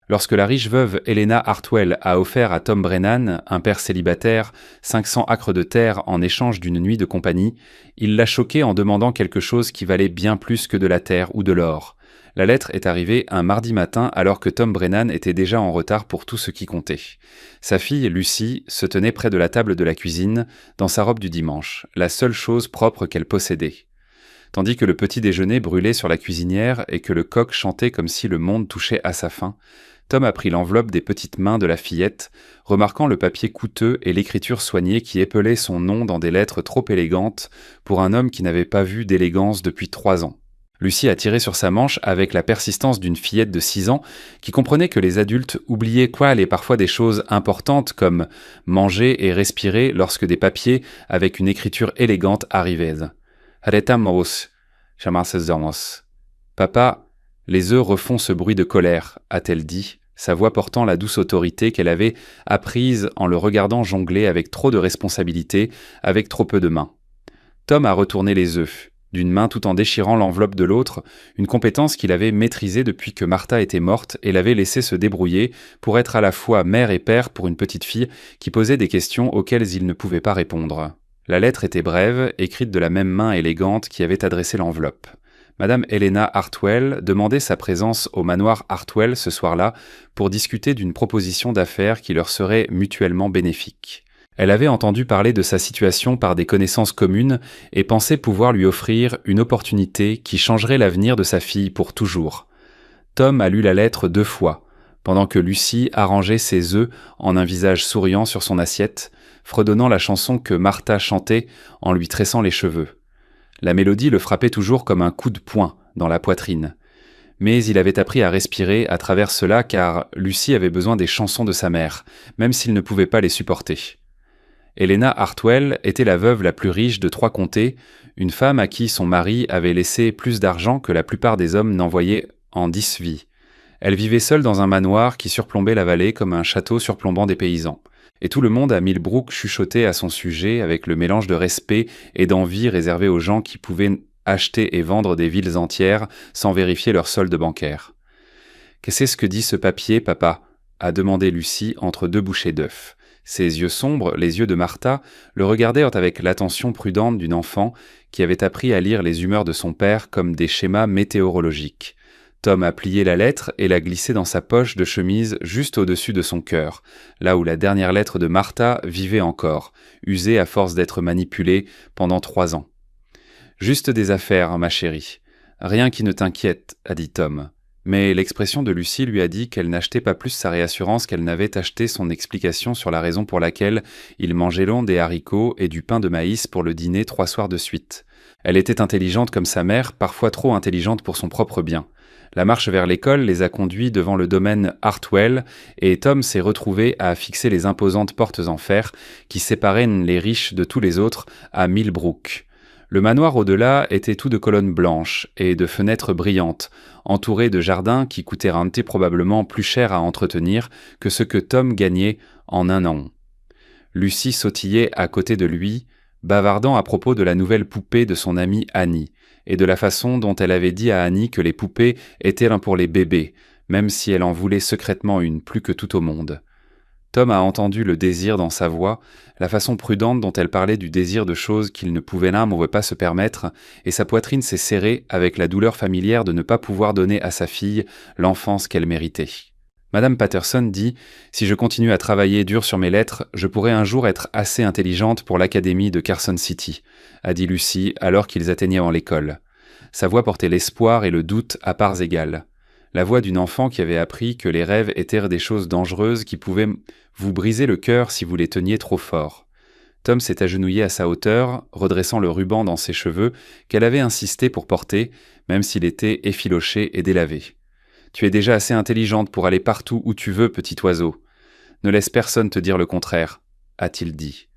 Lorsque la riche veuve Helena Hartwell a offert à Tom Brennan, un père célibataire, 500 acres de terre en échange d'une nuit de compagnie, il l'a choqué en demandant quelque chose qui valait bien plus que de la terre ou de l'or. La lettre est arrivée un mardi matin alors que Tom Brennan était déjà en retard pour tout ce qui comptait. Sa fille, Lucy, se tenait près de la table de la cuisine, dans sa robe du dimanche, la seule chose propre qu'elle possédait. Tandis que le petit déjeuner brûlait sur la cuisinière et que le coq chantait comme si le monde touchait à sa fin, Tom a pris l'enveloppe des petites mains de la fillette, remarquant le papier coûteux et l'écriture soignée qui épelait son nom dans des lettres trop élégantes pour un homme qui n'avait pas vu d'élégance depuis 3 ans. Lucie a tiré sur sa manche avec la persistance d'une fillette de 6 ans qui comprenait que les adultes oubliaient parfois des choses importantes comme manger et respirer lorsque des papiers avec une écriture élégante arrivaient. Retamos, llamarse. Papa, les œufs refont ce bruit de colère, a-t-elle dit, sa voix portant la douce autorité qu'elle avait apprise en le regardant jongler avec trop de responsabilité, avec trop peu de mains. Tom a retourné les œufs, d'une main tout en déchirant l'enveloppe de l'autre, une compétence qu'il avait maîtrisée depuis que Martha était morte et l'avait laissé se débrouiller pour être à la fois mère et père pour une petite fille qui posait des questions auxquelles il ne pouvait pas répondre. La lettre était brève, écrite de la même main élégante qui avait adressé l'enveloppe. Madame Helena Hartwell demandait sa présence au manoir Hartwell ce soir-là pour discuter d'une proposition d'affaires qui leur serait mutuellement bénéfique. Elle avait entendu parler de sa situation par des connaissances communes et pensait pouvoir lui offrir une opportunité qui changerait l'avenir de sa fille pour toujours. Tom a lu la lettre 2 fois, pendant que Lucie arrangeait ses œufs en un visage souriant sur son assiette, fredonnant la chanson que Martha chantait en lui tressant les cheveux. La mélodie le frappait toujours comme un coup de poing dans la poitrine. Mais il avait appris à respirer à travers cela car Lucie avait besoin des chansons de sa mère, même s'il ne pouvait pas les supporter. Helena Hartwell était la veuve la plus riche de 3 comtés, une femme à qui son mari avait laissé plus d'argent que la plupart des hommes n'envoyaient en 10 vies. Elle vivait seule dans un manoir qui surplombait la vallée comme un château surplombant des paysans. Et tout le monde à Millbrook chuchotait à son sujet avec le mélange de respect et d'envie réservé aux gens qui pouvaient acheter et vendre des villes entières sans vérifier leur solde bancaire. « Qu'est-ce que dit ce papier, papa ?» a demandé Lucie entre 2 bouchées d'œufs. Ses yeux sombres, les yeux de Martha, le regardèrent avec l'attention prudente d'une enfant qui avait appris à lire les humeurs de son père comme des schémas météorologiques. Tom a plié la lettre et l'a glissée dans sa poche de chemise juste au-dessus de son cœur, là où la dernière lettre de Martha vivait encore, usée à force d'être manipulée pendant 3 ans. « Juste des affaires, ma chérie. Rien qui ne t'inquiète, a dit Tom. » Mais l'expression de Lucie lui a dit qu'elle n'achetait pas plus sa réassurance qu'elle n'avait acheté son explication sur la raison pour laquelle il mangeait long des haricots et du pain de maïs pour le dîner 3 soirs de suite. Elle était intelligente comme sa mère, parfois trop intelligente pour son propre bien. La marche vers l'école les a conduits devant le domaine Hartwell et Tom s'est retrouvé à fixer les imposantes portes en fer qui séparaient les riches de tous les autres à Millbrook. Le manoir au-delà était tout de colonnes blanches et de fenêtres brillantes, entouré de jardins qui coûtaient probablement plus cher à entretenir que ce que Tom gagnait en 1 an. Lucie sautillait à côté de lui, bavardant à propos de la nouvelle poupée de son amie Annie, et de la façon dont elle avait dit à Annie que les poupées étaient là pour les bébés, même si elle en voulait secrètement une plus que tout au monde. Tom a entendu le désir dans sa voix, la façon prudente dont elle parlait du désir de choses qu'il ne pouvait pas se permettre, et sa poitrine s'est serrée avec la douleur familière de ne pas pouvoir donner à sa fille l'enfance qu'elle méritait. Madame Patterson dit « Si je continue à travailler dur sur mes lettres, je pourrai un jour être assez intelligente pour l'académie de Carson City », a dit Lucie alors qu'ils atteignaient l'école. Sa voix portait l'espoir et le doute à parts égales. La voix d'une enfant qui avait appris que les rêves étaient des choses dangereuses qui pouvaient vous briser le cœur si vous les teniez trop fort. Tom s'est agenouillé à sa hauteur, redressant le ruban dans ses cheveux qu'elle avait insisté pour porter, même s'il était effiloché et délavé. « Tu es déjà assez intelligente pour aller partout où tu veux, petit oiseau. Ne laisse personne te dire le contraire, » a-t-il dit.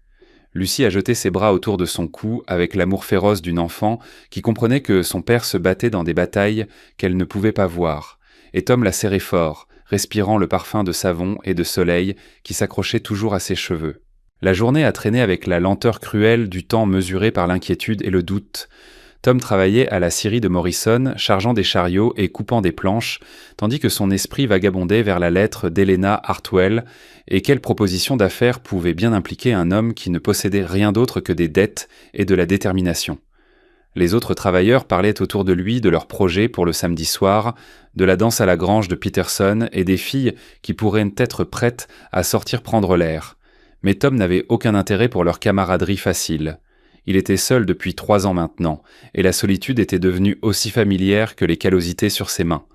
Lucie a jeté ses bras autour de son cou avec l'amour féroce d'une enfant qui comprenait que son père se battait dans des batailles qu'elle ne pouvait pas voir. Et Tom l'a serré fort, respirant le parfum de savon et de soleil qui s'accrochait toujours à ses cheveux. La journée a traîné avec la lenteur cruelle du temps mesuré par l'inquiétude et le doute, Tom travaillait à la scierie de Morrison, chargeant des chariots et coupant des planches, tandis que son esprit vagabondait vers la lettre d'Helena Hartwell, et quelle proposition d'affaires pouvait bien impliquer un homme qui ne possédait rien d'autre que des dettes et de la détermination. Les autres travailleurs parlaient autour de lui de leurs projets pour le samedi soir, de la danse à la grange de Peterson et des filles qui pourraient être prêtes à sortir prendre l'air. Mais Tom n'avait aucun intérêt pour leur camaraderie facile. Il était seul depuis 3 ans maintenant, et la solitude était devenue aussi familière que les callosités sur ses mains.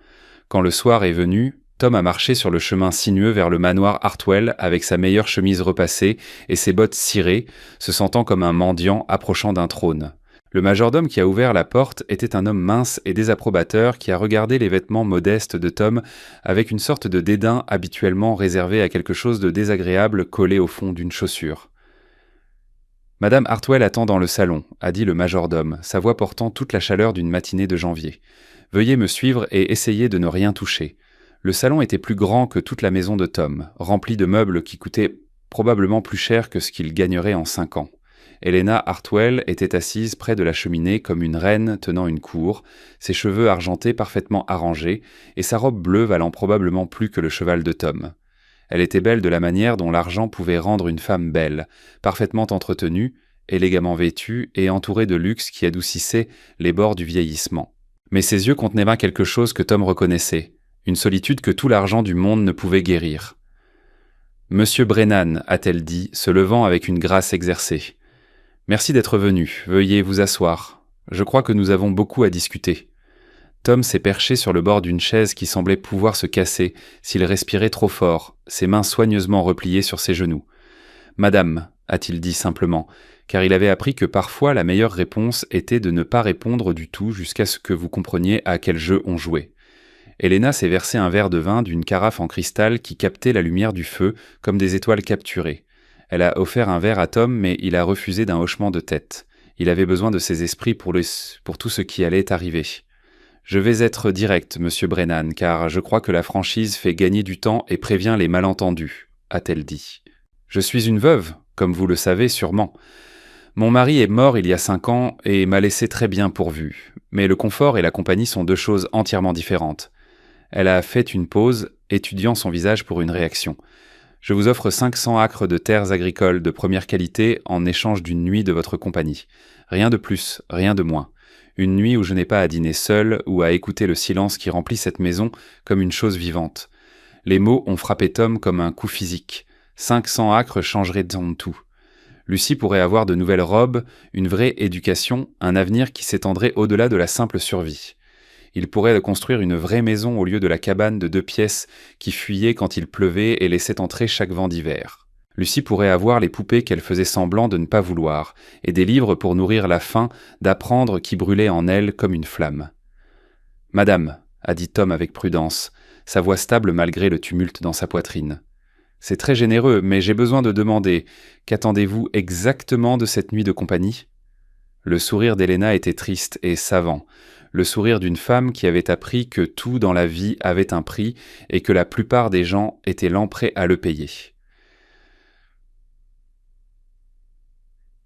Quand le soir est venu, Tom a marché sur le chemin sinueux vers le manoir Hartwell avec sa meilleure chemise repassée et ses bottes cirées, se sentant comme un mendiant approchant d'un trône. Le majordome qui a ouvert la porte était un homme mince et désapprobateur qui a regardé les vêtements modestes de Tom avec une sorte de dédain habituellement réservé à quelque chose de désagréable collé au fond d'une chaussure. « Madame Hartwell attend dans le salon », a dit le majordome, sa voix portant toute la chaleur d'une matinée de janvier. « Veuillez me suivre et essayez de ne rien toucher. » Le salon était plus grand que toute la maison de Tom, rempli de meubles qui coûtaient probablement plus cher que ce qu'il gagnerait en 5 ans. Helena Hartwell était assise près de la cheminée comme une reine tenant une cour, ses cheveux argentés parfaitement arrangés, et sa robe bleue valant probablement plus que le cheval de Tom. Elle était belle de la manière dont l'argent pouvait rendre une femme belle, parfaitement entretenue, élégamment vêtue et entourée de luxe qui adoucissait les bords du vieillissement. Mais ses yeux contenaient bien quelque chose que Tom reconnaissait, une solitude que tout l'argent du monde ne pouvait guérir. « Monsieur Brennan », a-t-elle dit, se levant avec une grâce exercée. « Merci d'être venu, veuillez vous asseoir. Je crois que nous avons beaucoup à discuter. » Tom s'est perché sur le bord d'une chaise qui semblait pouvoir se casser s'il respirait trop fort, ses mains soigneusement repliées sur ses genoux. « Madame », a-t-il dit simplement, car il avait appris que parfois la meilleure réponse était de ne pas répondre du tout jusqu'à ce que vous compreniez à quel jeu on jouait. Helena s'est versé un verre de vin d'une carafe en cristal qui captait la lumière du feu comme des étoiles capturées. Elle a offert un verre à Tom, mais il a refusé d'un hochement de tête. Il avait besoin de ses esprits pour tout ce qui allait arriver. « Je vais être direct, monsieur Brennan, car je crois que la franchise fait gagner du temps et prévient les malentendus, » a-t-elle dit. « Je suis une veuve, comme vous le savez sûrement. Mon mari est mort il y a 5 ans et m'a laissé très bien pourvu. Mais le confort et la compagnie sont 2 choses entièrement différentes. » Elle a fait une pause, étudiant son visage pour une réaction. « Je vous offre 500 acres de terres agricoles de première qualité en échange d'une nuit de votre compagnie. Rien de plus, rien de moins. Une nuit où je n'ai pas à dîner seul ou à écouter le silence qui remplit cette maison comme une chose vivante. » Les mots ont frappé Tom comme un coup physique. 500 acres changeraient donc tout. Lucie pourrait avoir de nouvelles robes, une vraie éducation, un avenir qui s'étendrait au-delà de la simple survie. Il pourrait construire une vraie maison au lieu de la cabane de 2 pièces qui fuyait quand il pleuvait et laissait entrer chaque vent d'hiver. Lucie pourrait avoir les poupées qu'elle faisait semblant de ne pas vouloir, et des livres pour nourrir la faim d'apprendre qui brûlait en elle comme une flamme. « Madame », a dit Tom avec prudence, sa voix stable malgré le tumulte dans sa poitrine. « C'est très généreux, mais j'ai besoin de demander, qu'attendez-vous exactement de cette nuit de compagnie ?» Le sourire d'Helena était triste et savant, le sourire d'une femme qui avait appris que tout dans la vie avait un prix et que la plupart des gens étaient prêts à le payer.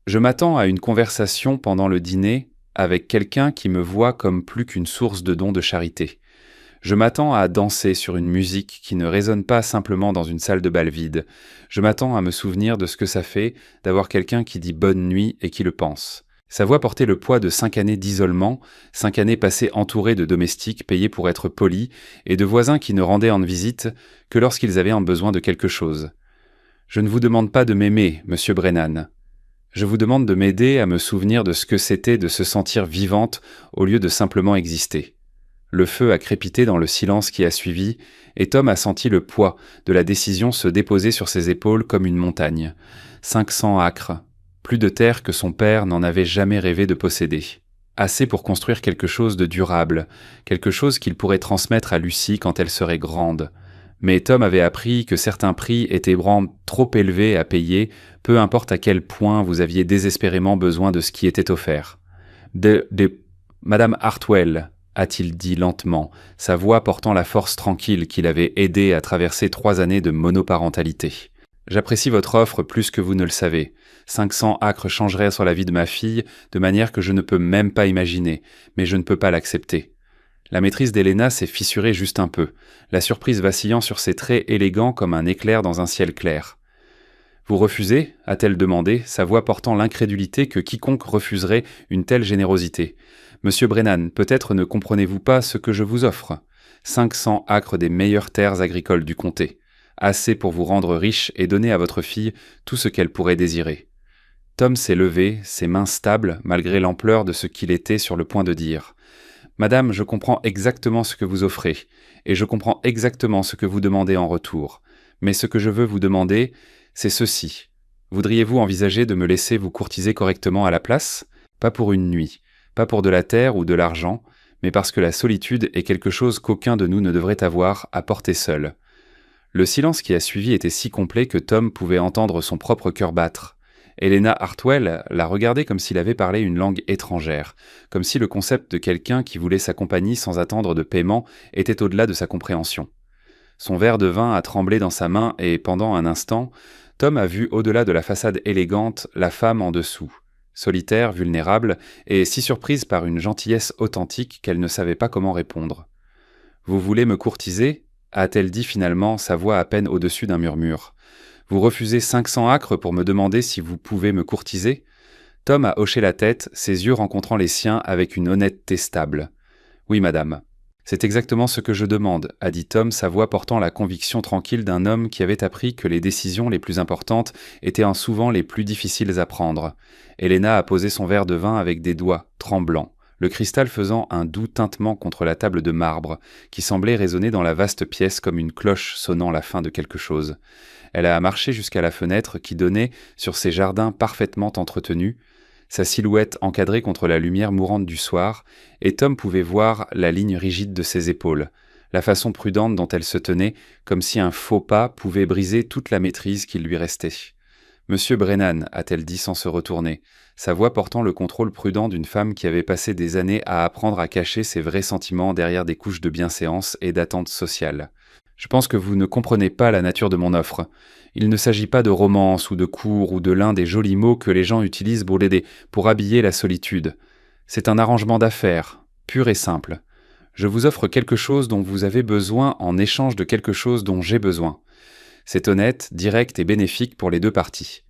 Je m'attends à une conversation pendant le dîner avec quelqu'un qui me voit comme plus qu'une source de dons de charité. Je m'attends à danser sur une musique qui ne résonne pas simplement dans une salle de bal vide. Je m'attends à me souvenir de ce que ça fait d'avoir quelqu'un qui dit bonne nuit et qui le pense. Sa voix portait le poids de 5 années d'isolement, 5 années passées entourées de domestiques payés pour être polis et de voisins qui ne rendaient en visite que lorsqu'ils avaient besoin de quelque chose. Je ne vous demande pas de m'aimer, monsieur Brennan. Je vous demande de m'aider à me souvenir de ce que c'était de se sentir vivante au lieu de simplement exister. Le feu a crépité dans le silence qui a suivi, et Tom a senti le poids de la décision se déposer sur ses épaules comme une montagne. 500 acres. Plus de terre que son père n'en avait jamais rêvé de posséder. Assez pour construire quelque chose de durable, quelque chose qu'il pourrait transmettre à Lucie quand elle serait grande. Mais Tom avait appris que certains prix étaient trop élevés à payer, peu importe à quel point vous aviez désespérément besoin de ce qui était offert. Madame Hartwell, a-t-il dit lentement, sa voix portant la force tranquille qui l'avait aidé à traverser 3 années de monoparentalité. J'apprécie votre offre plus que vous ne le savez. 500 acres changeraient sur la vie de ma fille de manière que je ne peux même pas imaginer, mais je ne peux pas l'accepter. La maîtrise d'Helena s'est fissurée juste un peu, la surprise vacillant sur ses traits élégants comme un éclair dans un ciel clair. Vous refusez a-t-elle demandé, sa voix portant l'incrédulité que quiconque refuserait une telle générosité. Monsieur Brennan, peut-être ne comprenez-vous pas ce que je vous offre. 500 acres des meilleures terres agricoles du comté. Assez pour vous rendre riche et donner à votre fille tout ce qu'elle pourrait désirer. Tom s'est levé, ses mains stables, malgré l'ampleur de ce qu'il était sur le point de dire. Madame, je comprends exactement ce que vous offrez, et je comprends exactement ce que vous demandez en retour. Mais ce que je veux vous demander, c'est ceci. Voudriez-vous envisager de me laisser vous courtiser correctement à la place? Pas pour une nuit, pas pour de la terre ou de l'argent, mais parce que la solitude est quelque chose qu'aucun de nous ne devrait avoir à porter seul. Le silence qui a suivi était si complet que Tom pouvait entendre son propre cœur battre. Helena Hartwell la regardait comme s'il avait parlé une langue étrangère, comme si le concept de quelqu'un qui voulait sa compagnie sans attendre de paiement était au-delà de sa compréhension. Son verre de vin a tremblé dans sa main et, pendant un instant, Tom a vu au-delà de la façade élégante la femme en dessous, solitaire, vulnérable, et si surprise par une gentillesse authentique qu'elle ne savait pas comment répondre. « Vous voulez me courtiser ?» a-t-elle dit finalement, sa voix à peine au-dessus d'un murmure. « Vous refusez 500 acres pour me demander si vous pouvez me courtiser ?» Tom a hoché la tête, ses yeux rencontrant les siens avec une honnêteté stable. « Oui, madame. » « C'est exactement ce que je demande, » a dit Tom, sa voix portant la conviction tranquille d'un homme qui avait appris que les décisions les plus importantes étaient souvent les plus difficiles à prendre. Helena a posé son verre de vin avec des doigts, tremblants, le cristal faisant un doux tintement contre la table de marbre, qui semblait résonner dans la vaste pièce comme une cloche sonnant la fin de quelque chose. Elle a marché jusqu'à la fenêtre qui donnait sur ces jardins parfaitement entretenus, sa silhouette encadrée contre la lumière mourante du soir, et Tom pouvait voir la ligne rigide de ses épaules, la façon prudente dont elle se tenait, comme si un faux pas pouvait briser toute la maîtrise qui lui restait. « Monsieur Brennan » a-t-elle dit sans se retourner, sa voix portant le contrôle prudent d'une femme qui avait passé des années à apprendre à cacher ses vrais sentiments derrière des couches de bienséance et d'attente sociale. « Je pense que vous ne comprenez pas la nature de mon offre. Il ne s'agit pas de romance ou de cour ou de l'un des jolis mots que les gens utilisent pour habiller la solitude. C'est un arrangement d'affaires, pur et simple. Je vous offre quelque chose dont vous avez besoin en échange de quelque chose dont j'ai besoin. C'est honnête, direct et bénéfique pour les deux parties. »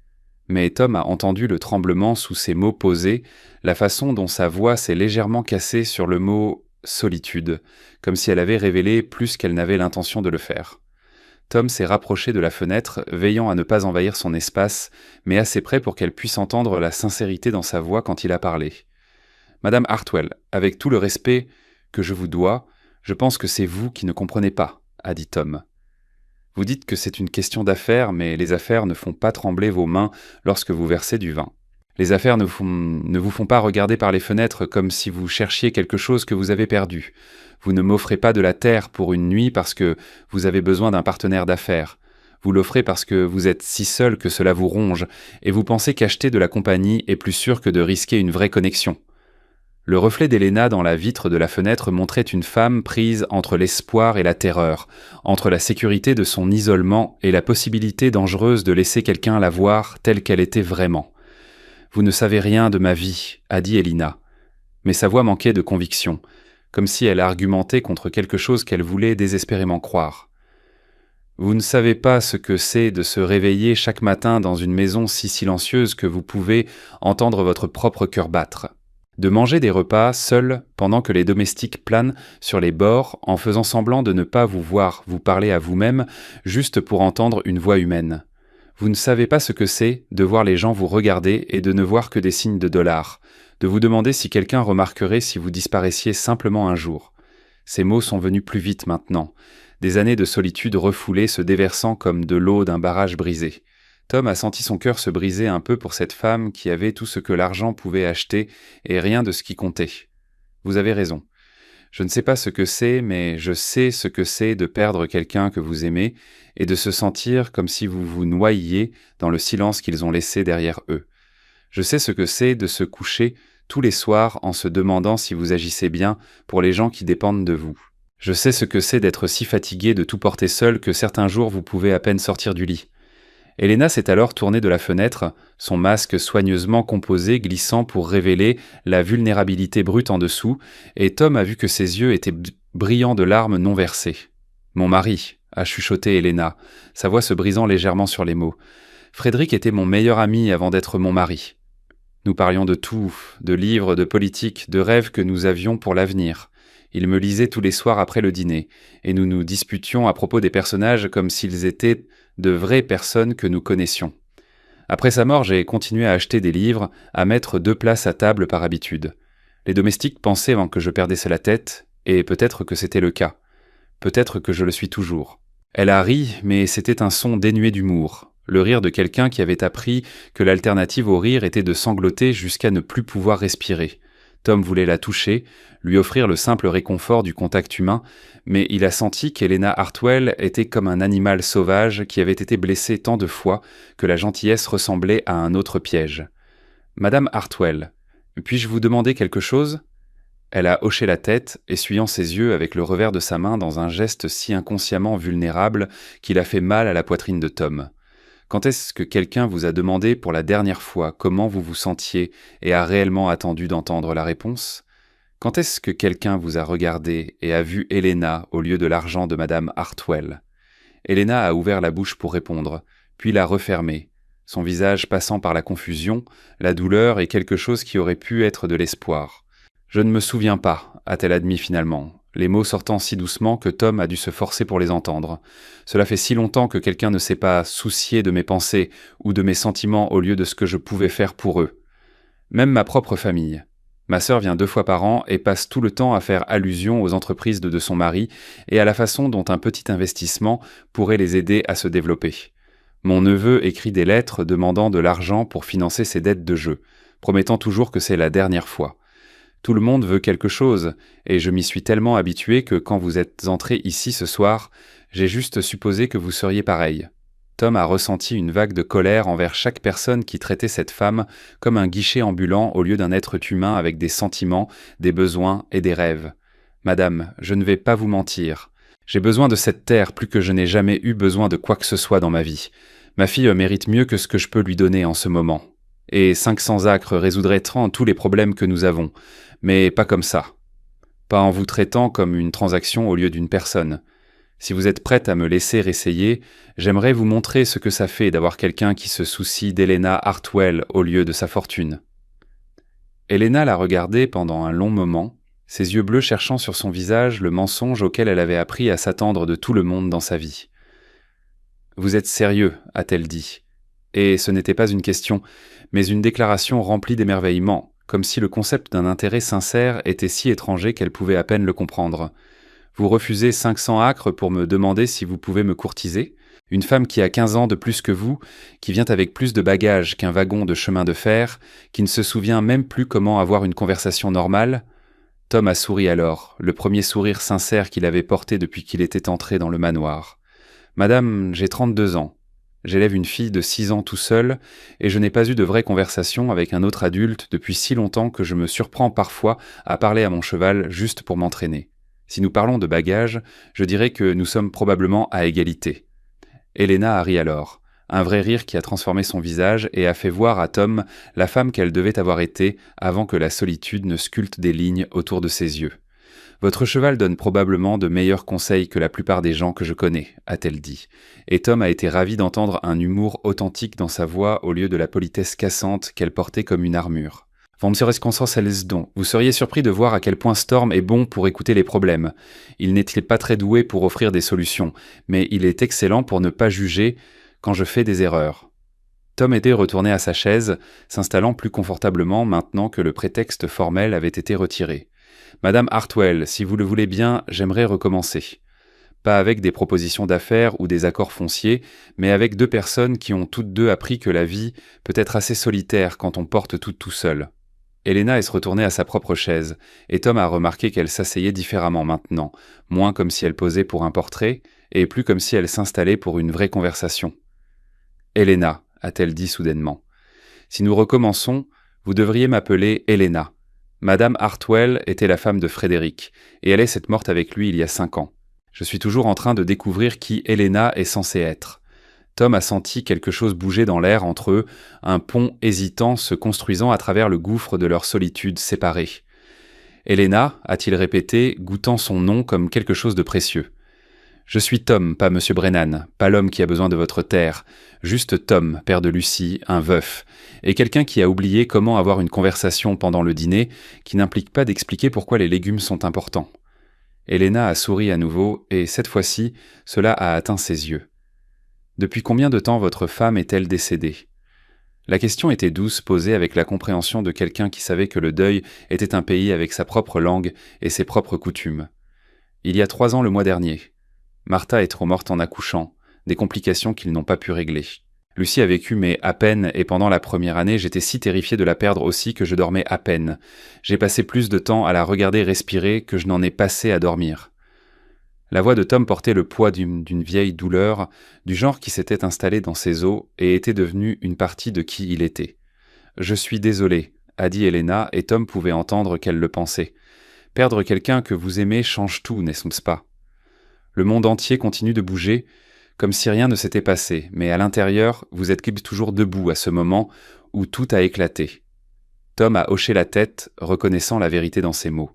Mais Tom a entendu le tremblement sous ces mots posés, la façon dont sa voix s'est légèrement cassée sur le mot « solitude », comme si elle avait révélé plus qu'elle n'avait l'intention de le faire. Tom s'est rapproché de la fenêtre, veillant à ne pas envahir son espace, mais assez près pour qu'elle puisse entendre la sincérité dans sa voix quand il a parlé. « Madame Hartwell, avec tout le respect que je vous dois, je pense que c'est vous qui ne comprenez pas, » a dit Tom. « Vous dites que c'est une question d'affaires, mais les affaires ne font pas trembler vos mains lorsque vous versez du vin. Les affaires ne vous font pas regarder par les fenêtres comme si vous cherchiez quelque chose que vous avez perdu. Vous ne m'offrez pas de la terre pour une nuit parce que vous avez besoin d'un partenaire d'affaires. Vous l'offrez parce que vous êtes si seul que cela vous ronge, et vous pensez qu'acheter de la compagnie est plus sûr que de risquer une vraie connexion. » Le reflet d'Helena dans la vitre de la fenêtre montrait une femme prise entre l'espoir et la terreur, entre la sécurité de son isolement et la possibilité dangereuse de laisser quelqu'un la voir telle qu'elle était vraiment. « Vous ne savez rien de ma vie, » a dit Helena. Mais sa voix manquait de conviction, comme si elle argumentait contre quelque chose qu'elle voulait désespérément croire. « Vous ne savez pas ce que c'est de se réveiller chaque matin dans une maison si silencieuse que vous pouvez entendre votre propre cœur battre. De manger des repas seul pendant que les domestiques planent sur les bords en faisant semblant de ne pas vous voir vous parler à vous-même juste pour entendre une voix humaine. Vous ne savez pas ce que c'est de voir les gens vous regarder et de ne voir que des signes de dollars, de vous demander si quelqu'un remarquerait si vous disparaissiez simplement un jour. Ces mots sont venus plus vite maintenant, des années de solitude refoulées se déversant comme de l'eau d'un barrage brisé. Tom a senti son cœur se briser un peu pour cette femme qui avait tout ce que l'argent pouvait acheter et rien de ce qui comptait. Vous avez raison. Je ne sais pas ce que c'est, mais je sais ce que c'est de perdre quelqu'un que vous aimez et de se sentir comme si vous vous noyiez dans le silence qu'ils ont laissé derrière eux. Je sais ce que c'est de se coucher tous les soirs en se demandant si vous agissez bien pour les gens qui dépendent de vous. Je sais ce que c'est d'être si fatigué de tout porter seul que certains jours vous pouvez à peine sortir du lit. Helena s'est alors tournée de la fenêtre, son masque soigneusement composé glissant pour révéler la vulnérabilité brute en dessous, et Tom a vu que ses yeux étaient brillants de larmes non versées. « Mon mari », a chuchoté Helena, sa voix se brisant légèrement sur les mots. « Frédéric était mon meilleur ami avant d'être mon mari. Nous parlions de tout, de livres, de politique, de rêves que nous avions pour l'avenir. Il me lisait tous les soirs après le dîner, et nous nous disputions à propos des personnages comme s'ils étaient de vraies personnes que nous connaissions. Après sa mort, j'ai continué à acheter des livres, à mettre 2 places à table par habitude. Les domestiques pensaient avant que je perdesse la tête, et peut-être que c'était le cas. Peut-être que je le suis toujours. Elle a ri, mais c'était un son dénué d'humour, le rire de quelqu'un qui avait appris que l'alternative au rire était de sangloter jusqu'à ne plus pouvoir respirer. Tom voulait la toucher, lui offrir le simple réconfort du contact humain, mais il a senti qu'Helena Hartwell était comme un animal sauvage qui avait été blessé tant de fois que la gentillesse ressemblait à un autre piège. « Madame Hartwell, puis-je vous demander quelque chose ?» Elle a hoché la tête, essuyant ses yeux avec le revers de sa main dans un geste si inconsciemment vulnérable qu'il a fait mal à la poitrine de Tom. Quand est-ce que quelqu'un vous a demandé pour la dernière fois comment vous vous sentiez et a réellement attendu d'entendre la réponse ? Quand est-ce que quelqu'un vous a regardé et a vu Helena au lieu de l'argent de Madame Hartwell ? Helena a ouvert la bouche pour répondre, puis l'a refermée, son visage passant par la confusion, la douleur et quelque chose qui aurait pu être de l'espoir. « Je ne me souviens pas », a-t-elle admis finalement, les mots sortant si doucement que Tom a dû se forcer pour les entendre. Cela fait si longtemps que quelqu'un ne s'est pas soucié de mes pensées ou de mes sentiments au lieu de ce que je pouvais faire pour eux. Même ma propre famille. Ma sœur vient 2 fois par an et passe tout le temps à faire allusion aux entreprises de son mari et à la façon dont un petit investissement pourrait les aider à se développer. Mon neveu écrit des lettres demandant de l'argent pour financer ses dettes de jeu, promettant toujours que c'est la dernière fois. Tout le monde veut quelque chose, et je m'y suis tellement habitué que quand vous êtes entré ici ce soir, j'ai juste supposé que vous seriez pareil. Tom a ressenti une vague de colère envers chaque personne qui traitait cette femme comme un guichet ambulant au lieu d'un être humain avec des sentiments, des besoins et des rêves. « Madame, je ne vais pas vous mentir. J'ai besoin de cette terre plus que je n'ai jamais eu besoin de quoi que ce soit dans ma vie. Ma fille mérite mieux que ce que je peux lui donner en ce moment. Et 500 acres résoudraient tous les problèmes que nous avons. Mais pas comme ça. Pas en vous traitant comme une transaction au lieu d'une personne. Si vous êtes prête à me laisser essayer, j'aimerais vous montrer ce que ça fait d'avoir quelqu'un qui se soucie d'Helena Hartwell au lieu de sa fortune. » Helena l'a regardé pendant un long moment, ses yeux bleus cherchant sur son visage le mensonge auquel elle avait appris à s'attendre de tout le monde dans sa vie. « Vous êtes sérieux » a-t-elle dit. Et ce n'était pas une question, mais une déclaration remplie d'émerveillement, comme si le concept d'un intérêt sincère était si étranger qu'elle pouvait à peine le comprendre. « Vous refusez 500 acres pour me demander si vous pouvez me courtiser ? Une femme qui a 15 ans de plus que vous, qui vient avec plus de bagages qu'un wagon de chemin de fer, qui ne se souvient même plus comment avoir une conversation normale ?» Tom a souri alors, le premier sourire sincère qu'il avait porté depuis qu'il était entré dans le manoir. « Madame, j'ai 32 ans. J'élève une fille de 6 ans tout seul, et je n'ai pas eu de vraie conversation avec un autre adulte depuis si longtemps que je me surprends parfois à parler à mon cheval juste pour m'entraîner. Si nous parlons de bagages, je dirais que nous sommes probablement à égalité. » Helena a ri alors, un vrai rire qui a transformé son visage et a fait voir à Tom la femme qu'elle devait avoir été avant que la solitude ne sculpte des lignes autour de ses yeux. « Votre cheval donne probablement de meilleurs conseils que la plupart des gens que je connais, » a-t-elle dit. Et Tom a été ravi d'entendre un humour authentique dans sa voix au lieu de la politesse cassante qu'elle portait comme une armure. « Von Msieresconsenselsdon, vous seriez surpris de voir à quel point Storm est bon pour écouter les problèmes. Il n'est-il pas très doué pour offrir des solutions, mais il est excellent pour ne pas juger quand je fais des erreurs. » Tom était retourné à sa chaise, s'installant plus confortablement maintenant que le prétexte formel avait été retiré. « Madame Hartwell, si vous le voulez bien, j'aimerais recommencer. Pas avec des propositions d'affaires ou des accords fonciers, mais avec 2 personnes qui ont toutes 2 appris que la vie peut être assez solitaire quand on porte tout seul. » Helena est retournée à sa propre chaise, et Tom a remarqué qu'elle s'asseyait différemment maintenant, moins comme si elle posait pour un portrait, et plus comme si elle s'installait pour une vraie conversation. « Helena, » a-t-elle dit soudainement, « si nous recommençons, vous devriez m'appeler Helena. Madame Hartwell était la femme de Frédéric, et elle est morte avec lui il y a 5 ans. Je suis toujours en train de découvrir qui Helena est censée être. » Tom a senti quelque chose bouger dans l'air entre eux, un pont hésitant se construisant à travers le gouffre de leur solitude séparée. « Elena » a-t-il répété, goûtant son nom comme quelque chose de précieux. « Je suis Tom, pas Monsieur Brennan, pas l'homme qui a besoin de votre terre, juste Tom, père de Lucy, un veuf, et quelqu'un qui a oublié comment avoir une conversation pendant le dîner qui n'implique pas d'expliquer pourquoi les légumes sont importants. » Elena a souri à nouveau, et cette fois-ci, cela a atteint ses yeux. « Depuis combien de temps votre femme est-elle décédée ?» La question était douce, posée avec la compréhension de quelqu'un qui savait que le deuil était un pays avec sa propre langue et ses propres coutumes. « Il y a 3 ans le mois dernier. Martha est trop morte en accouchant, des complications qu'ils n'ont pas pu régler. Lucie a vécu mais à peine, et pendant la première année, j'étais si terrifié de la perdre aussi que je dormais à peine. J'ai passé plus de temps à la regarder respirer que je n'en ai passé à dormir. » La voix de Tom portait le poids d'une vieille douleur, du genre qui s'était installée dans ses os et était devenue une partie de qui il était. « Je suis désolé, » a dit Elena, et Tom pouvait entendre qu'elle le pensait. « Perdre quelqu'un que vous aimez change tout, n'est-ce pas ? » Le monde entier continue de bouger, comme si rien ne s'était passé, mais à l'intérieur, vous êtes toujours debout à ce moment où tout a éclaté. Tom a hoché la tête, reconnaissant la vérité dans ses mots.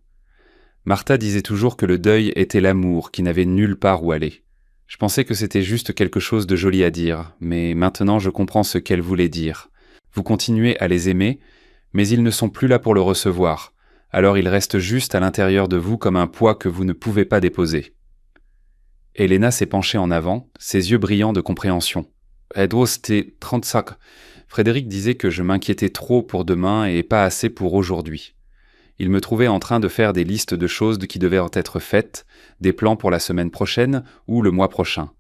Martha disait toujours que le deuil était l'amour qui n'avait nulle part où aller. Je pensais que c'était juste quelque chose de joli à dire, mais maintenant je comprends ce qu'elle voulait dire. Vous continuez à les aimer, mais ils ne sont plus là pour le recevoir, alors ils restent juste à l'intérieur de vous comme un poids que vous ne pouvez pas déposer. Elena s'est penchée en avant, ses yeux brillants de compréhension. « Edro, c'était 35. Frédéric disait que je m'inquiétais trop pour demain et pas assez pour aujourd'hui. Il me trouvait en train de faire des listes de choses qui devaient être faites, des plans pour la semaine prochaine ou le mois prochain.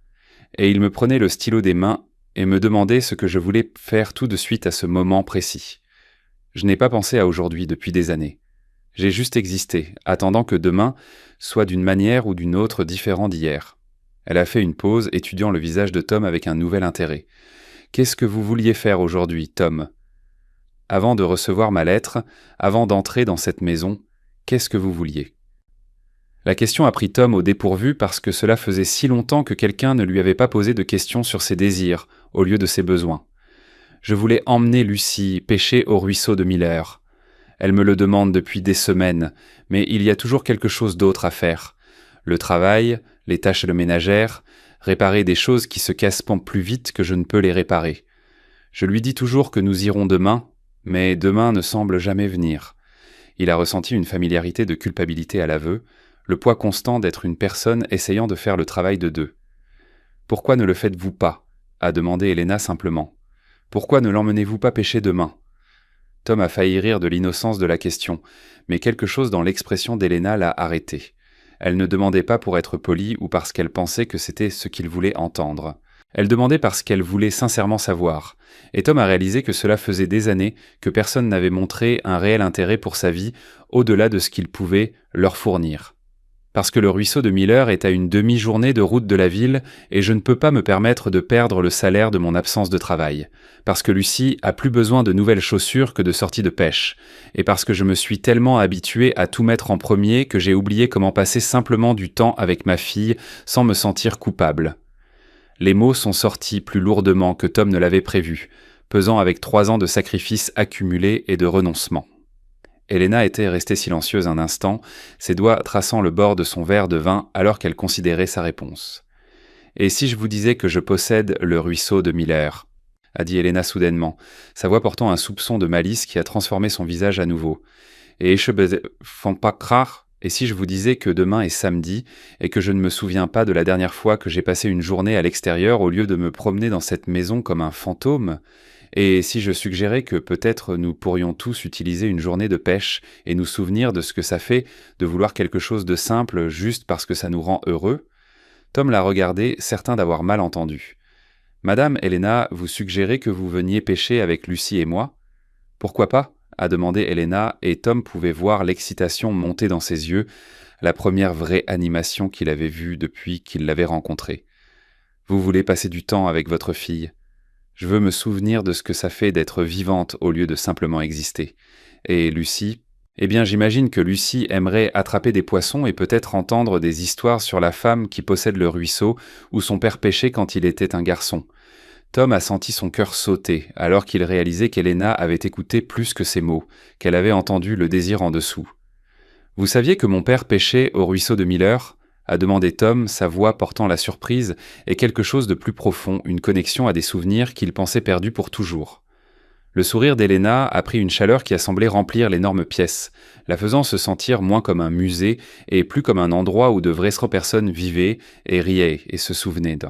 Et il me prenait le stylo des mains et me demandait ce que je voulais faire tout de suite à ce moment précis. Je n'ai pas pensé à aujourd'hui depuis des années. J'ai juste existé, attendant que demain soit d'une manière ou d'une autre différent d'hier. » Elle a fait une pause, étudiant le visage de Tom avec un nouvel intérêt. « Qu'est-ce que vous vouliez faire aujourd'hui, Tom ? Avant de recevoir ma lettre, avant d'entrer dans cette maison, qu'est-ce que vous vouliez ?» La question a pris Tom au dépourvu parce que cela faisait si longtemps que quelqu'un ne lui avait pas posé de questions sur ses désirs, au lieu de ses besoins. « Je voulais emmener Lucie pêcher au ruisseau de Miller. Elle me le demande depuis des semaines, mais il y a toujours quelque chose d'autre à faire. Le travail, les tâches ménagères, réparer des choses qui se cassent plus vite que je ne peux les réparer. Je lui dis toujours que nous irons demain, mais demain ne semble jamais venir. » Il a ressenti une familiarité de culpabilité à l'aveu, le poids constant d'être une personne essayant de faire le travail de deux. « Pourquoi ne le faites-vous pas ?» a demandé Elena simplement. « Pourquoi ne l'emmenez-vous pas pêcher demain ?» Tom a failli rire de l'innocence de la question, mais quelque chose dans l'expression d'Elena l'a arrêté. Elle ne demandait pas pour être polie ou parce qu'elle pensait que c'était ce qu'il voulait entendre. Elle demandait parce qu'elle voulait sincèrement savoir. Et Tom a réalisé que cela faisait des années que personne n'avait montré un réel intérêt pour sa vie au-delà de ce qu'il pouvait leur fournir. Parce que le ruisseau de Miller est à une demi-journée de route de la ville et je ne peux pas me permettre de perdre le salaire de mon absence de travail. Parce que Lucie a plus besoin de nouvelles chaussures que de sorties de pêche. Et parce que je me suis tellement habitué à tout mettre en premier que j'ai oublié comment passer simplement du temps avec ma fille sans me sentir coupable. Les mots sont sortis plus lourdement que Tom ne l'avait prévu, pesant avec 3 ans de sacrifices accumulés et de renoncements. Elena était restée silencieuse un instant, ses doigts traçant le bord de son verre de vin alors qu'elle considérait sa réponse. « Et si je vous disais que je possède le ruisseau de Miller ?» a dit Elena soudainement, sa voix portant un soupçon de malice qui a transformé son visage à nouveau. « Et je font pas croire. Et si je vous disais que demain est samedi et que je ne me souviens pas de la dernière fois que j'ai passé une journée à l'extérieur au lieu de me promener dans cette maison comme un fantôme ? Et si je suggérais que peut-être nous pourrions tous utiliser une journée de pêche et nous souvenir de ce que ça fait de vouloir quelque chose de simple juste parce que ça nous rend heureux ? » Tom l'a regardé, certain d'avoir mal entendu. « Madame Elena, vous suggérez que vous veniez pêcher avec Lucie et moi ? » « Pourquoi pas ? » a demandé Elena, et Tom pouvait voir l'excitation monter dans ses yeux, la première vraie animation qu'il avait vue depuis qu'il l'avait rencontrée. « Vous voulez passer du temps avec votre fille ? Je veux me souvenir de ce que ça fait d'être vivante au lieu de simplement exister. Et Lucie ? Eh bien, j'imagine que Lucie aimerait attraper des poissons et peut-être entendre des histoires sur la femme qui possède le ruisseau où son père pêchait quand il était un garçon. Tom a senti son cœur sauter, alors qu'il réalisait qu'Helena avait écouté plus que ses mots, qu'elle avait entendu le désir en dessous. « Vous saviez que mon père pêchait au ruisseau de Miller ?» a demandé Tom, sa voix portant la surprise et quelque chose de plus profond, une connexion à des souvenirs qu'il pensait perdus pour toujours. Le sourire d'Helena a pris une chaleur qui a semblé remplir l'énorme pièce, la faisant se sentir moins comme un musée et plus comme un endroit où de vraies personnes vivaient et riaient et se souvenaient d'eux.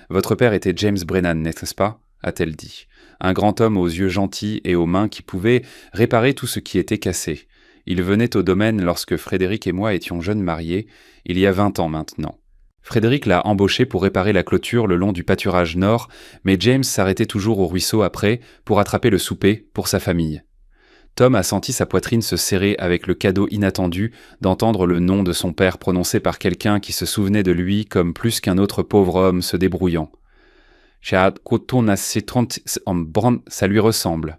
« Votre père était James Brennan, n'est-ce pas ?» a-t-elle dit. Un grand homme aux yeux gentils et aux mains qui pouvait réparer tout ce qui était cassé. Il venait au domaine lorsque Frédéric et moi étions jeunes mariés, il y a 20 ans maintenant. Frédéric l'a embauché pour réparer la clôture le long du pâturage nord, mais James s'arrêtait toujours au ruisseau après pour attraper le souper pour sa famille. Tom a senti sa poitrine se serrer avec le cadeau inattendu d'entendre le nom de son père prononcé par quelqu'un qui se souvenait de lui comme plus qu'un autre pauvre homme se débrouillant. « Ça lui ressemble. »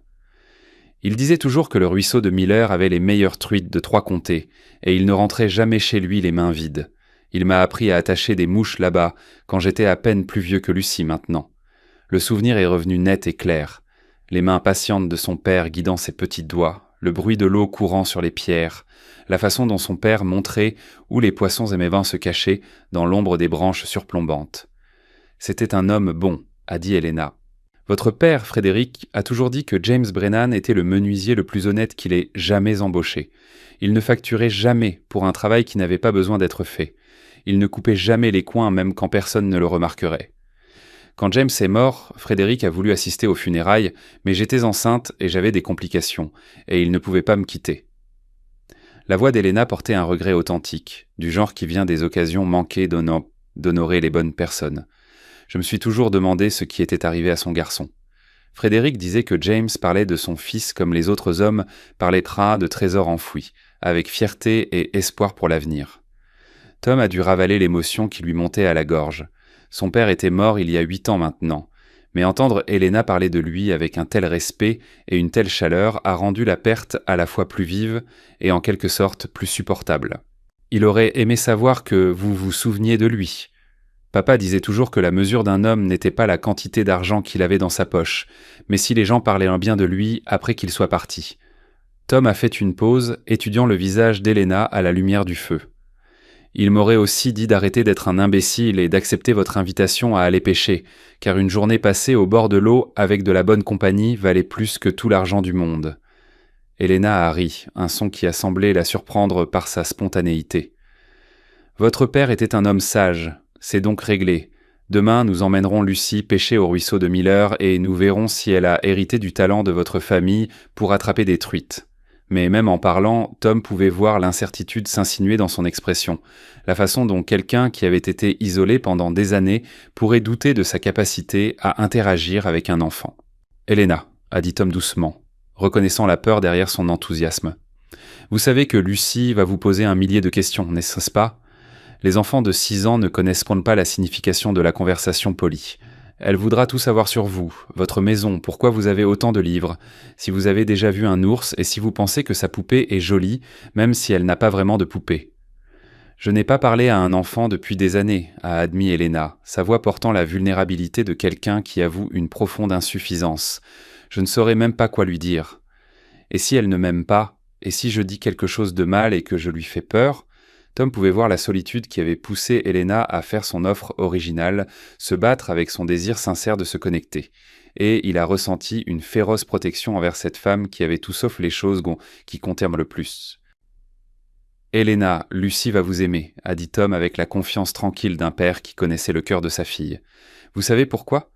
Il disait toujours que le ruisseau de Miller avait les meilleures truites de 3 comtés, et il ne rentrait jamais chez lui les mains vides. Il m'a appris à attacher des mouches là-bas, quand j'étais à peine plus vieux que Lucie maintenant. Le souvenir est revenu net et clair. Les mains patientes de son père guidant ses petits doigts, le bruit de l'eau courant sur les pierres, la façon dont son père montrait où les poissons émévins se cachaient dans l'ombre des branches surplombantes. C'était un homme bon, a dit Helena. Votre père, Frédéric, a toujours dit que James Brennan était le menuisier le plus honnête qu'il ait jamais embauché. Il ne facturait jamais pour un travail qui n'avait pas besoin d'être fait. Il ne coupait jamais les coins même quand personne ne le remarquerait. Quand James est mort, Frédéric a voulu assister aux funérailles, mais j'étais enceinte et j'avais des complications, et il ne pouvait pas me quitter. La voix d'Helena portait un regret authentique, du genre qui vient des occasions manquées d'honorer les bonnes personnes. Je me suis toujours demandé ce qui était arrivé à son garçon. Frédéric disait que James parlait de son fils comme les autres hommes parleraient de trésors enfouis, avec fierté et espoir pour l'avenir. Tom a dû ravaler l'émotion qui lui montait à la gorge. Son père était mort il y a 8 ans maintenant, mais entendre Helena parler de lui avec un tel respect et une telle chaleur a rendu la perte à la fois plus vive et en quelque sorte plus supportable. Il aurait aimé savoir que vous vous souveniez de lui. Papa disait toujours que la mesure d'un homme n'était pas la quantité d'argent qu'il avait dans sa poche, mais si les gens parlaient bien de lui après qu'il soit parti. Tom a fait une pause, étudiant le visage d'Helena à la lumière du feu. Il m'aurait aussi dit d'arrêter d'être un imbécile et d'accepter votre invitation à aller pêcher, car une journée passée au bord de l'eau avec de la bonne compagnie valait plus que tout l'argent du monde. Helena a ri, un son qui a semblé la surprendre par sa spontanéité. Votre père était un homme sage. C'est donc réglé. Demain, nous emmènerons Lucie pêcher au ruisseau de Miller et nous verrons si elle a hérité du talent de votre famille pour attraper des truites. Mais même en parlant, Tom pouvait voir l'incertitude s'insinuer dans son expression, la façon dont quelqu'un qui avait été isolé pendant des années pourrait douter de sa capacité à interagir avec un enfant. « Helena », a dit Tom doucement, reconnaissant la peur derrière son enthousiasme. « Vous savez que Lucie va vous poser 1 millier de questions, n'est-ce pas ? Les enfants de 6 ans ne connaissent pas la signification de la conversation polie. Elle voudra tout savoir sur vous, votre maison, pourquoi vous avez autant de livres, si vous avez déjà vu un ours et si vous pensez que sa poupée est jolie, même si elle n'a pas vraiment de poupée. Je n'ai pas parlé à un enfant depuis des années, a admis Helena, sa voix portant la vulnérabilité de quelqu'un qui avoue une profonde insuffisance. Je ne saurais même pas quoi lui dire. Et si elle ne m'aime pas, et si je dis quelque chose de mal et que je lui fais peur, Tom pouvait voir la solitude qui avait poussé Helena à faire son offre originale, se battre avec son désir sincère de se connecter. Et il a ressenti une féroce protection envers cette femme qui avait tout sauf les choses qui comptèrent le plus. « Helena, Lucie va vous aimer », a dit Tom avec la confiance tranquille d'un père qui connaissait le cœur de sa fille. « Vous savez pourquoi ?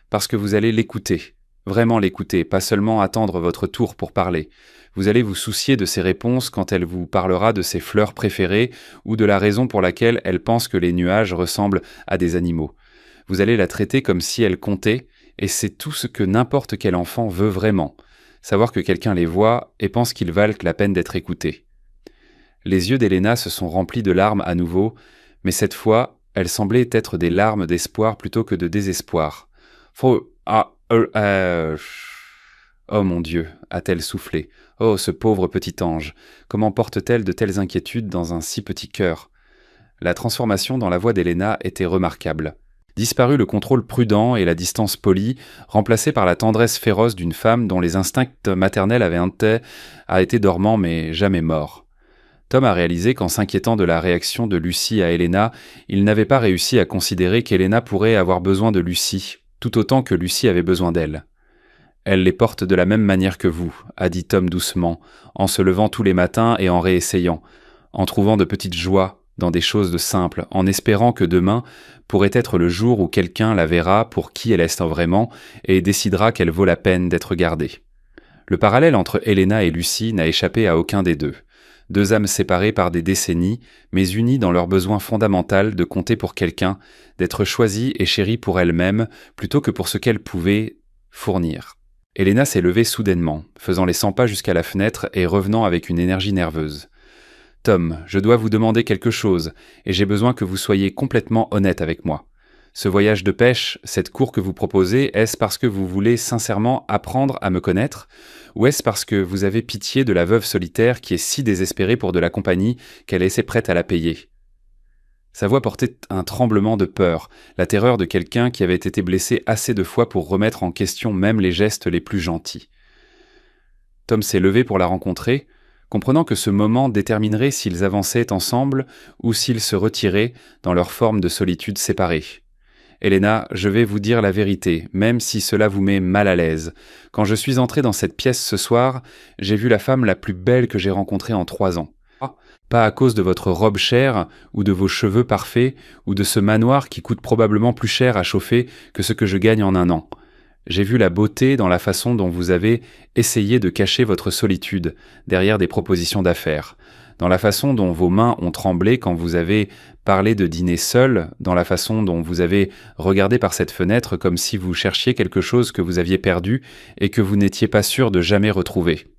Parce que vous allez l'écouter. Vraiment l'écouter, pas seulement attendre votre tour pour parler. Vous allez vous soucier de ses réponses quand elle vous parlera de ses fleurs préférées ou de la raison pour laquelle elle pense que les nuages ressemblent à des animaux. Vous allez la traiter comme si elle comptait, et c'est tout ce que n'importe quel enfant veut vraiment, savoir que quelqu'un les voit et pense qu'ils valent la peine d'être écoutés. Les yeux d'Helena se sont remplis de larmes à nouveau, mais cette fois, elles semblaient être des larmes d'espoir plutôt que de désespoir. Oh mon Dieu, a-t-elle soufflé. Oh, ce pauvre petit ange, comment porte-t-elle de telles inquiétudes dans un si petit cœur ? La transformation dans la voix d'Helena était remarquable. Disparut le contrôle prudent et la distance polie, remplacés par la tendresse féroce d'une femme dont les instincts maternels a été dormants mais jamais morts. Tom a réalisé qu'en s'inquiétant de la réaction de Lucy à Helena, il n'avait pas réussi à considérer qu'Helena pourrait avoir besoin de Lucy, tout autant que Lucy avait besoin d'elle. « Elle les porte de la même manière que vous », a dit Tom doucement, en se levant tous les matins et en réessayant, en trouvant de petites joies dans des choses de simples, en espérant que demain pourrait être le jour où quelqu'un la verra pour qui elle est vraiment et décidera qu'elle vaut la peine d'être gardée. Le parallèle entre Helena et Lucy n'a échappé à aucun des deux. Deux âmes séparées par des décennies, mais unies dans leur besoin fondamental de compter pour quelqu'un, d'être choisies et chéries pour elles-mêmes plutôt que pour ce qu'elles pouvaient fournir. Helena s'est levée soudainement, faisant les 100 pas jusqu'à la fenêtre et revenant avec une énergie nerveuse. « Tom, je dois vous demander quelque chose, et j'ai besoin que vous soyez complètement honnête avec moi. Ce voyage de pêche, cette cour que vous proposez, est-ce parce que vous voulez sincèrement apprendre à me connaître, ou est-ce parce que vous avez pitié de la veuve solitaire qui est si désespérée pour de la compagnie qu'elle est prête à la payer ?» Sa voix portait un tremblement de peur, la terreur de quelqu'un qui avait été blessé assez de fois pour remettre en question même les gestes les plus gentils. Tom s'est levé pour la rencontrer, comprenant que ce moment déterminerait s'ils avançaient ensemble ou s'ils se retiraient dans leur forme de solitude séparée. « Helena, je vais vous dire la vérité, même si cela vous met mal à l'aise. Quand je suis entré dans cette pièce ce soir, j'ai vu la femme la plus belle que j'ai rencontrée en 3 ans. Pas à cause de votre robe chère, ou de vos cheveux parfaits, ou de ce manoir qui coûte probablement plus cher à chauffer que ce que je gagne en 1 an. J'ai vu la beauté dans la façon dont vous avez essayé de cacher votre solitude derrière des propositions d'affaires, dans la façon dont vos mains ont tremblé quand vous avez parlé de dîner seul, dans la façon dont vous avez regardé par cette fenêtre comme si vous cherchiez quelque chose que vous aviez perdu et que vous n'étiez pas sûr de jamais retrouver. »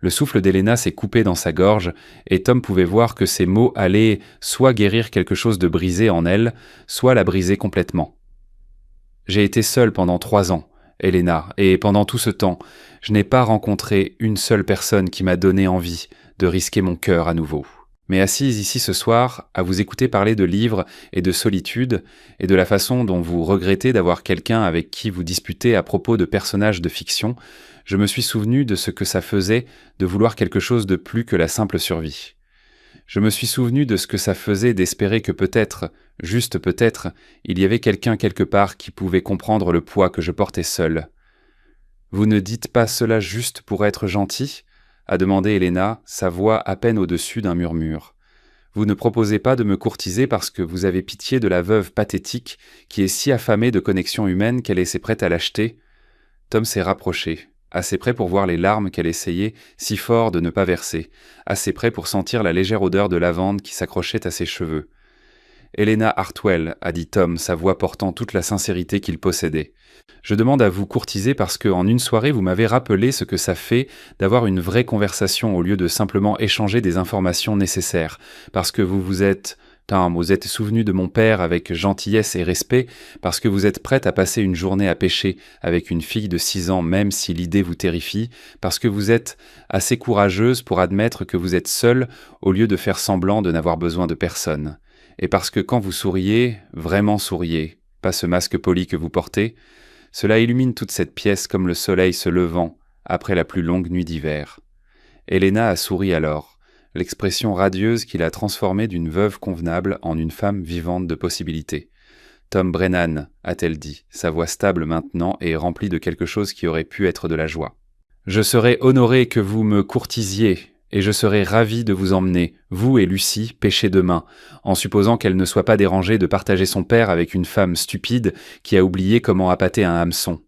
Le souffle d'Helena s'est coupé dans sa gorge, et Tom pouvait voir que ces mots allaient soit guérir quelque chose de brisé en elle, soit la briser complètement. « J'ai été seul pendant 3 ans, Helena, et pendant tout ce temps, je n'ai pas rencontré une seule personne qui m'a donné envie de risquer mon cœur à nouveau. Mais assise ici ce soir, à vous écouter parler de livres et de solitude, et de la façon dont vous regrettez d'avoir quelqu'un avec qui vous disputez à propos de personnages de fiction, je me suis souvenu de ce que ça faisait de vouloir quelque chose de plus que la simple survie. Je me suis souvenu de ce que ça faisait d'espérer que peut-être, juste peut-être, il y avait quelqu'un quelque part qui pouvait comprendre le poids que je portais seul. Vous ne dites pas cela juste pour être gentil ? A demandé Helena, sa voix à peine au-dessus d'un murmure. Vous ne proposez pas de me courtiser parce que vous avez pitié de la veuve pathétique qui est si affamée de connexion humaine qu'elle est prête à l'acheter ? Tom s'est rapproché, assez près pour voir les larmes qu'elle essayait si fort de ne pas verser, assez près pour sentir la légère odeur de lavande qui s'accrochait à ses cheveux. « Helena Hartwell, a dit Tom, sa voix portant toute la sincérité qu'il possédait. Je demande à vous courtiser parce qu'en une soirée, vous m'avez rappelé ce que ça fait d'avoir une vraie conversation au lieu de simplement échanger des informations nécessaires, parce que vous êtes souvenu de mon père avec gentillesse et respect, parce que vous êtes prête à passer une journée à pêcher avec une fille de 6 ans même si l'idée vous terrifie, parce que vous êtes assez courageuse pour admettre que vous êtes seule au lieu de faire semblant de n'avoir besoin de personne. Et parce que quand vous souriez, vraiment souriez, pas ce masque poli que vous portez, cela illumine toute cette pièce comme le soleil se levant après la plus longue nuit d'hiver. » Helena a souri alors, l'expression radieuse qui l'a transformée d'une veuve convenable en une femme vivante de possibilités. « Tom Brennan, a-t-elle dit, sa voix stable maintenant et remplie de quelque chose qui aurait pu être de la joie. Je serais honoré que vous me courtisiez, et je serais ravi de vous emmener, vous et Lucy, pêcher demain, en supposant qu'elle ne soit pas dérangée de partager son père avec une femme stupide qui a oublié comment appâter un hameçon. »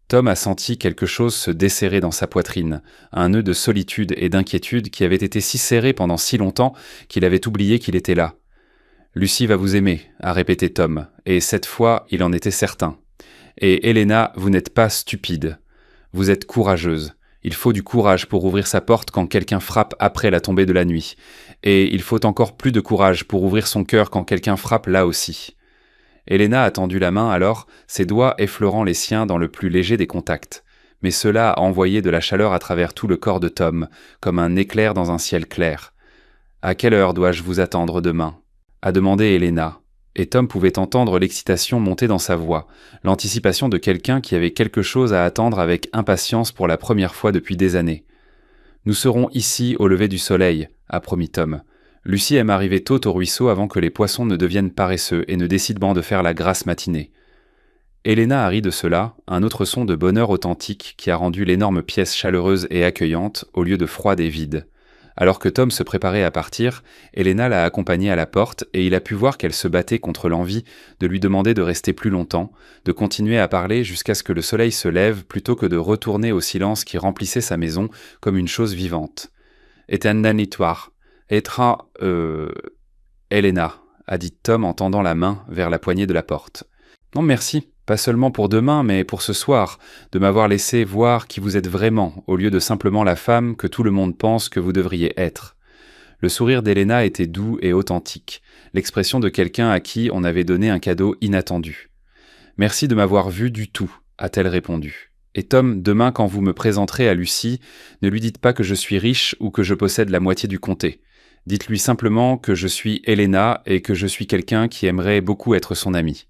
Tom a senti quelque chose se desserrer dans sa poitrine, un nœud de solitude et d'inquiétude qui avait été si serré pendant si longtemps qu'il avait oublié qu'il était là. « Lucy va vous aimer, a répété Tom, et cette fois, il en était certain. Et Helena, vous n'êtes pas stupide. Vous êtes courageuse. Il faut du courage pour ouvrir sa porte quand quelqu'un frappe après la tombée de la nuit. Et il faut encore plus de courage pour ouvrir son cœur quand quelqu'un frappe là aussi. » Helena a tendu la main alors, ses doigts effleurant les siens dans le plus léger des contacts. Mais cela a envoyé de la chaleur à travers tout le corps de Tom, comme un éclair dans un ciel clair. « À quelle heure dois-je vous attendre demain ?» a demandé Helena. et Tom pouvait entendre l'excitation monter dans sa voix, l'anticipation de quelqu'un qui avait quelque chose à attendre avec impatience pour la première fois depuis des années. « Nous serons ici au lever du soleil », a promis Tom. Lucie aime arriver tôt au ruisseau avant que les poissons ne deviennent paresseux et ne décident de faire la grasse matinée. Helena a ri de cela, un autre son de bonheur authentique qui a rendu l'énorme pièce chaleureuse et accueillante au lieu de froide et vide. Alors que Tom se préparait à partir, Helena l'a accompagné à la porte et il a pu voir qu'elle se battait contre l'envie de lui demander de rester plus longtemps, de continuer à parler jusqu'à ce que le soleil se lève plutôt que de retourner au silence qui remplissait sa maison comme une chose vivante. « Éternanitoire. Etra... Helena », a dit Tom en tendant la main vers la poignée de la porte. « Non merci, pas seulement pour demain, mais pour ce soir, de m'avoir laissé voir qui vous êtes vraiment, au lieu de simplement la femme que tout le monde pense que vous devriez être. » Le sourire d'Helena était doux et authentique, l'expression de quelqu'un à qui on avait donné un cadeau inattendu. « Merci de m'avoir vu du tout, » a-t-elle répondu. « Et Tom, demain quand vous me présenterez à Lucie, ne lui dites pas que je suis riche ou que je possède la moitié du comté. Dites-lui simplement que je suis Helena et que je suis quelqu'un qui aimerait beaucoup être son ami. »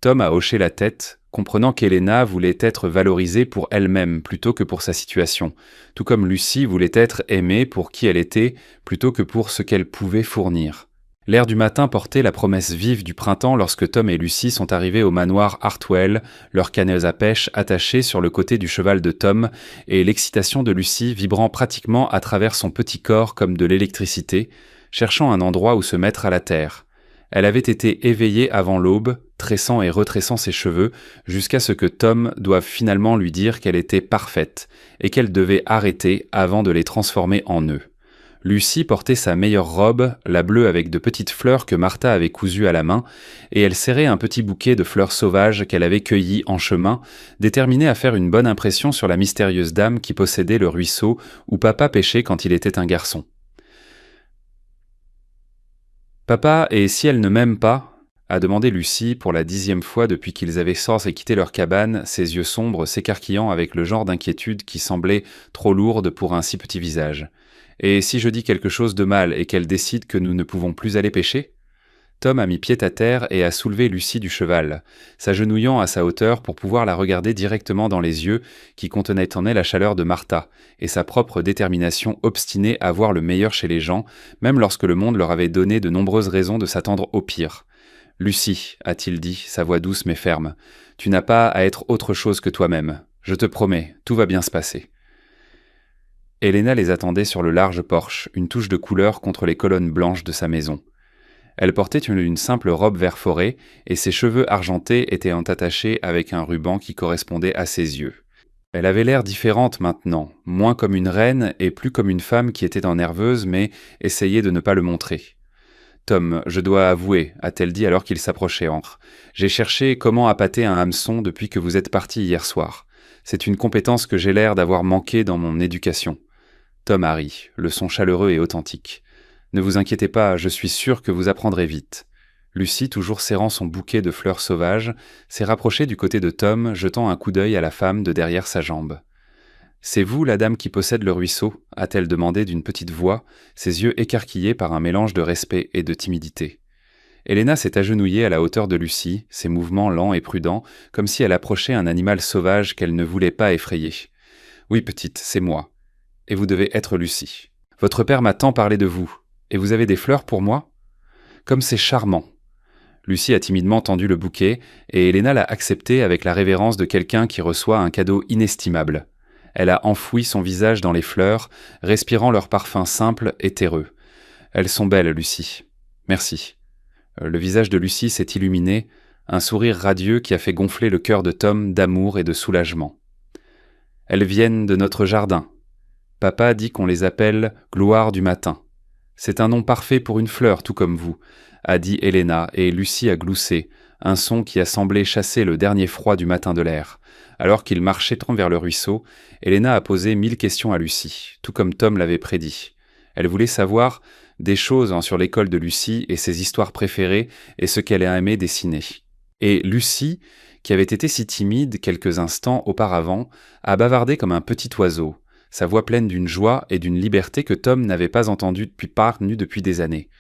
Tom a hoché la tête, comprenant qu'Helena voulait être valorisée pour elle-même plutôt que pour sa situation, tout comme Lucie voulait être aimée pour qui elle était plutôt que pour ce qu'elle pouvait fournir. L'air du matin portait la promesse vive du printemps lorsque Tom et Lucie sont arrivés au manoir Hartwell, leur canneuse à pêche attachée sur le côté du cheval de Tom, et l'excitation de Lucie vibrant pratiquement à travers son petit corps comme de l'électricité, cherchant un endroit où se mettre à la terre. Elle avait été éveillée avant l'aube, tressant et retressant ses cheveux, jusqu'à ce que Tom doive finalement lui dire qu'elle était parfaite, et qu'elle devait arrêter avant de les transformer en nœuds. Lucie portait sa meilleure robe, la bleue avec de petites fleurs que Martha avait cousues à la main, et elle serrait un petit bouquet de fleurs sauvages qu'elle avait cueillies en chemin, déterminée à faire une bonne impression sur la mystérieuse dame qui possédait le ruisseau où papa pêchait quand il était un garçon. « Papa, et si elle ne m'aime pas ?» a demandé Lucie pour la 10e fois depuis qu'ils avaient sorti et quitté leur cabane, ses yeux sombres s'écarquillant avec le genre d'inquiétude qui semblait trop lourde pour un si petit visage. « Et si je dis quelque chose de mal et qu'elle décide que nous ne pouvons plus aller pêcher ?» Tom a mis pied à terre et a soulevé Lucie du cheval, s'agenouillant à sa hauteur pour pouvoir la regarder directement dans les yeux qui contenaient en elle la chaleur de Martha et sa propre détermination obstinée à voir le meilleur chez les gens, même lorsque le monde leur avait donné de nombreuses raisons de s'attendre au pire. « Lucie, a-t-il dit, sa voix douce mais ferme, tu n'as pas à être autre chose que toi-même. Je te promets, tout va bien se passer. » Helena les attendait sur le large porche, une touche de couleur contre les colonnes blanches de sa maison. Elle portait une simple robe vert forêt et ses cheveux argentés étaient attachés avec un ruban qui correspondait à ses yeux. Elle avait l'air différente maintenant, moins comme une reine et plus comme une femme qui était nerveuse mais essayait de ne pas le montrer. « Tom, je dois avouer, a-t-elle dit alors qu'il s'approchait entre. J'ai cherché comment appâter un hameçon depuis que vous êtes parti hier soir. C'est une compétence que j'ai l'air d'avoir manqué dans mon éducation. » Tom a ri, le son chaleureux et authentique. « Ne vous inquiétez pas, je suis sûr que vous apprendrez vite. » Lucie, toujours serrant son bouquet de fleurs sauvages, s'est rapprochée du côté de Tom, jetant un coup d'œil à la femme de derrière sa jambe. « C'est vous, la dame qui possède le ruisseau ?» a-t-elle demandé d'une petite voix, ses yeux écarquillés par un mélange de respect et de timidité. Helena s'est agenouillée à la hauteur de Lucie, ses mouvements lents et prudents, comme si elle approchait un animal sauvage qu'elle ne voulait pas effrayer. « Oui, petite, c'est moi. Et vous devez être Lucie. Votre père m'a tant parlé de vous. Et vous avez des fleurs pour moi ? Comme c'est charmant. » Lucie a timidement tendu le bouquet, et Helena l'a accepté avec la révérence de quelqu'un qui reçoit un cadeau inestimable. Elle a enfoui son visage dans les fleurs, respirant leur parfum simple et terreux. « Elles sont belles, Lucie. Merci. » Le visage de Lucie s'est illuminé, un sourire radieux qui a fait gonfler le cœur de Tom d'amour et de soulagement. « Elles viennent de notre jardin. Papa dit qu'on les appelle « gloire du matin ». C'est un nom parfait pour une fleur, tout comme vous, a dit Helena, et Lucie a gloussé, un son qui a semblé chasser le dernier froid du matin de l'air. Alors qu'ils marchaient vers le ruisseau, Helena a posé 1000 questions à Lucie, tout comme Tom l'avait prédit. Elle voulait savoir des choses sur l'école de Lucie et ses histoires préférées et ce qu'elle a aimé dessiner. Et Lucie, qui avait été si timide quelques instants auparavant, a bavardé comme un petit oiseau, sa voix pleine d'une joie et d'une liberté que Tom n'avait pas entendue depuis des années.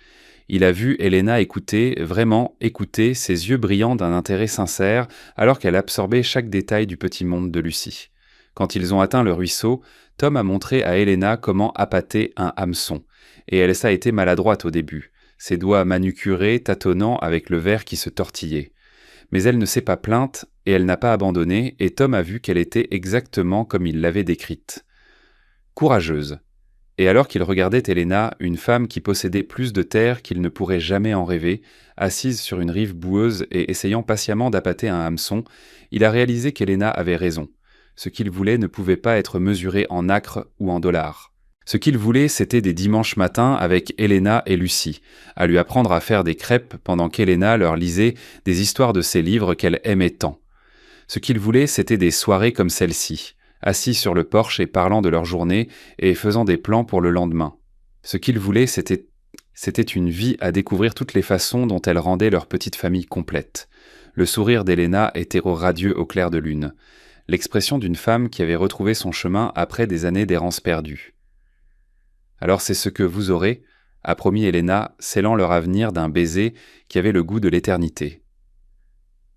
Il a vu Helena écouter, vraiment écouter, ses yeux brillants d'un intérêt sincère, alors qu'elle absorbait chaque détail du petit monde de Lucie. Quand ils ont atteint le ruisseau, Tom a montré à Helena comment appâter un hameçon, et elle a été maladroite au début, ses doigts manucurés tâtonnant avec le verre qui se tortillait. Mais elle ne s'est pas plainte, et elle n'a pas abandonné, et Tom a vu qu'elle était exactement comme il l'avait décrite. Courageuse. Et alors qu'il regardait Helena, une femme qui possédait plus de terre qu'il ne pourrait jamais en rêver, assise sur une rive boueuse et essayant patiemment d'appâter un hameçon, il a réalisé qu'Helena avait raison. Ce qu'il voulait ne pouvait pas être mesuré en acres ou en dollars. Ce qu'il voulait, c'était des dimanches matins avec Helena et Lucie, à lui apprendre à faire des crêpes pendant qu'Helena leur lisait des histoires de ses livres qu'elle aimait tant. Ce qu'il voulait, c'était des soirées comme celle-ci, assis sur le porche et parlant de leur journée et faisant des plans pour le lendemain. Ce qu'il voulait, c'était une vie à découvrir toutes les façons dont elle rendait leur petite famille complète. Le sourire d'Helena était radieux au clair de lune, l'expression d'une femme qui avait retrouvé son chemin après des années d'errance perdue. « Alors c'est ce que vous aurez », a promis Helena, scellant leur avenir d'un baiser qui avait le goût de l'éternité.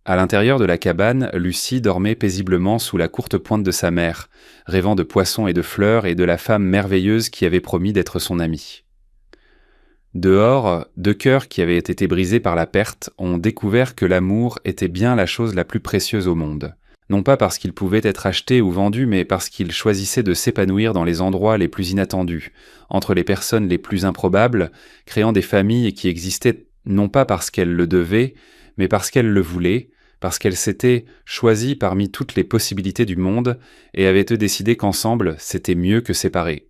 À l'intérieur de la cabane, Lucie dormait paisiblement sous la courte pointe de sa mère, rêvant de poissons et de fleurs et de la femme merveilleuse qui avait promis d'être son amie. Dehors, deux cœurs qui avaient été brisés par la perte ont découvert que l'amour était bien la chose la plus précieuse au monde. Non pas parce qu'il pouvait être acheté ou vendu, mais parce qu'il choisissait de s'épanouir dans les endroits les plus inattendus, entre les personnes les plus improbables, créant des familles qui existaient non pas parce qu'elles le devaient, mais parce qu'elles le voulaient, parce qu'elles s'étaient choisies parmi toutes les possibilités du monde et avaient décidé qu'ensemble, c'était mieux que séparés.